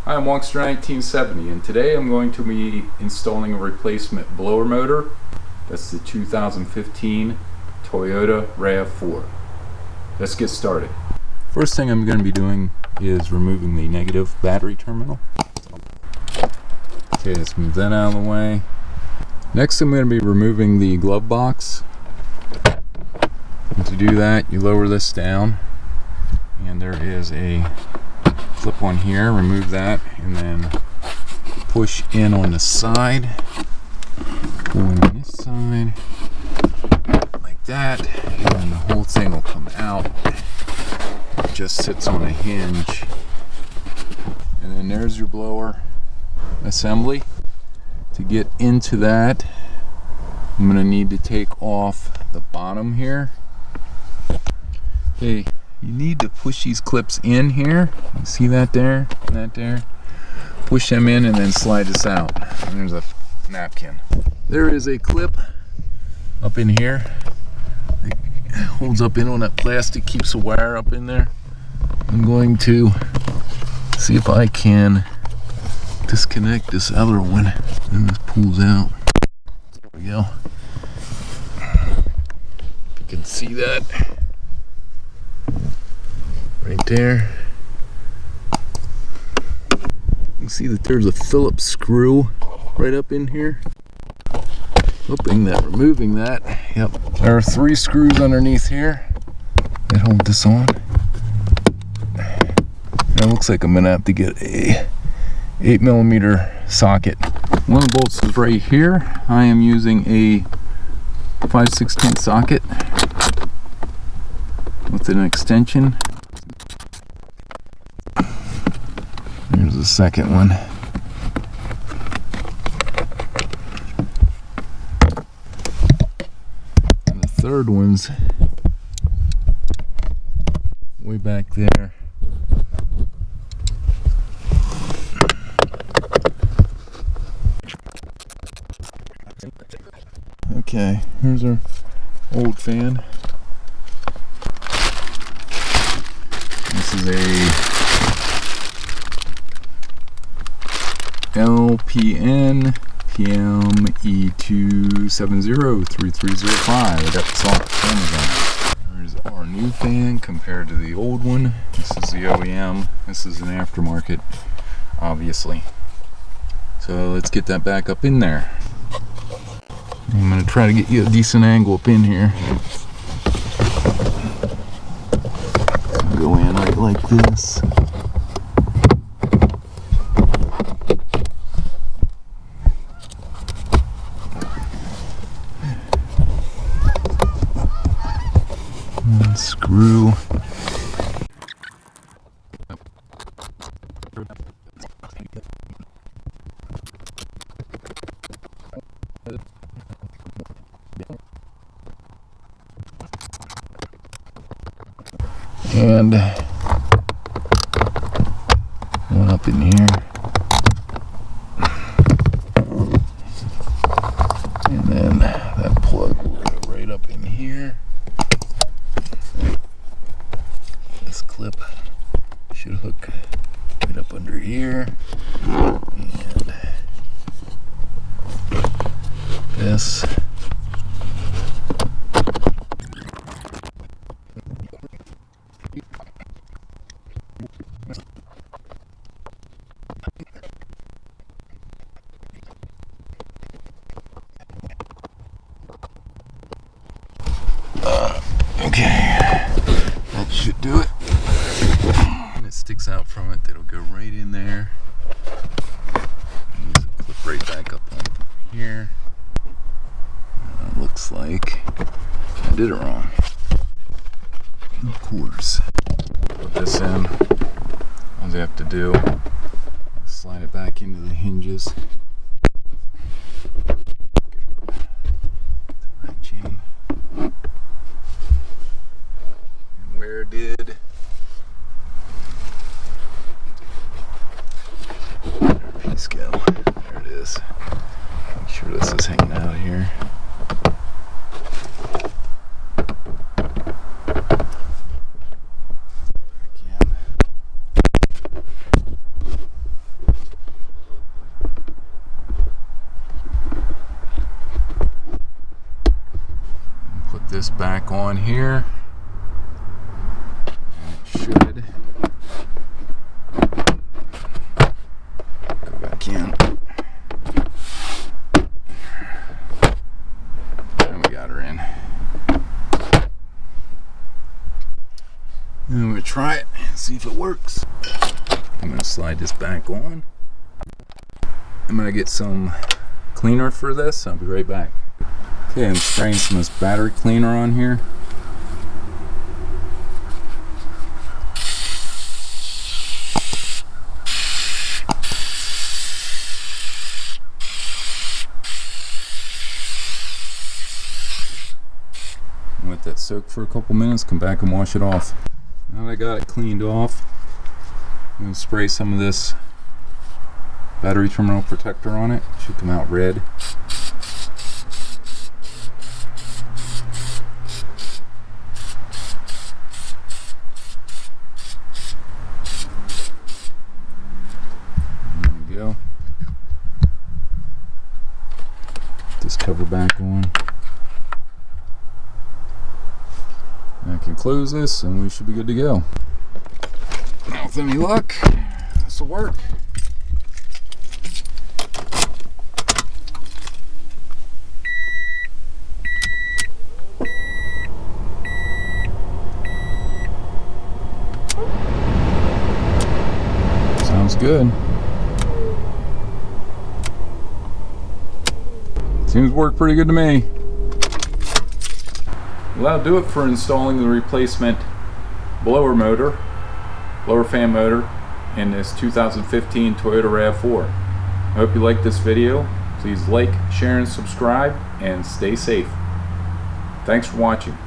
Hi, I'm Wongster1970, and today I'm going to be installing a replacement blower motor. That's the 2015 Toyota RAV4. Let's get started. First thing I'm going to be doing is removing the negative battery terminal. Okay, let's move that out of the way. Next I'm going to be removing the glove box. And to do that, you lower this down, and there is a clip on here. Remove that and then push in on the side, pull in on this side like that, and then the whole thing will come out. It just sits on a hinge, and then there's your blower assembly. To get into that, I'm going to need to take off the bottom here. Okay, you need to push these clips in here. You see that there? That there? Push them in and then slide this out. And there's a napkin. There is a clip up in here. It holds up in on that plastic, keeps the wire up in there. I'm going to see if I can disconnect this other one. And this pulls out. There we go. You can see that. Right there. You can see that there's a Phillips screw right up in here. Removing that. Yep. There are 3 screws underneath here that hold this on. And it looks like I'm gonna have to get a 8mm socket. One of the bolts is right here. I am using a 5/16 socket with an extension. Here's the second one. And the third one's way back there. Okay, here's our old fan. This is a LPN PME2703305. I got the soft cameras on. There's our new fan compared to the old one. This is the OEM. This is an aftermarket, obviously. So let's get that back up in there. I'm going to try to get you a decent angle up in here. Go in right like this. And screw. And one up in here, and then that plug will go right up in here. This clip should hook right up under here, and this. Okay, that should do it. And it sticks out from it, that'll go right in there. And clip right back up on here. Looks like I did it wrong. Of course. Put this in. All you have to do is slide it back into the hinges. That chain. And where did our piece go? There it is. Make sure this is hanging out here. this back on here. It should go back in. And we got her in. And I'm going to try it and see if it works. I'm going to slide this back on. I'm going to get some cleaner for this. I'll be right back. Okay, I'm spraying some of this battery cleaner on here. Let that soak for a couple minutes, come back and wash it off. Now that I got it cleaned off, I'm going to spray some of this battery terminal protector on it. It should come out red. There we go. Put this cover back on. I can close this and we should be good to go. Now with any luck, this will work. Sounds good. Seems to work pretty good to me. Well, that'll do it for installing the replacement blower fan motor in this 2015 Toyota RAV4. I hope you liked this video. Please like, share, and subscribe, and stay safe. Thanks for watching.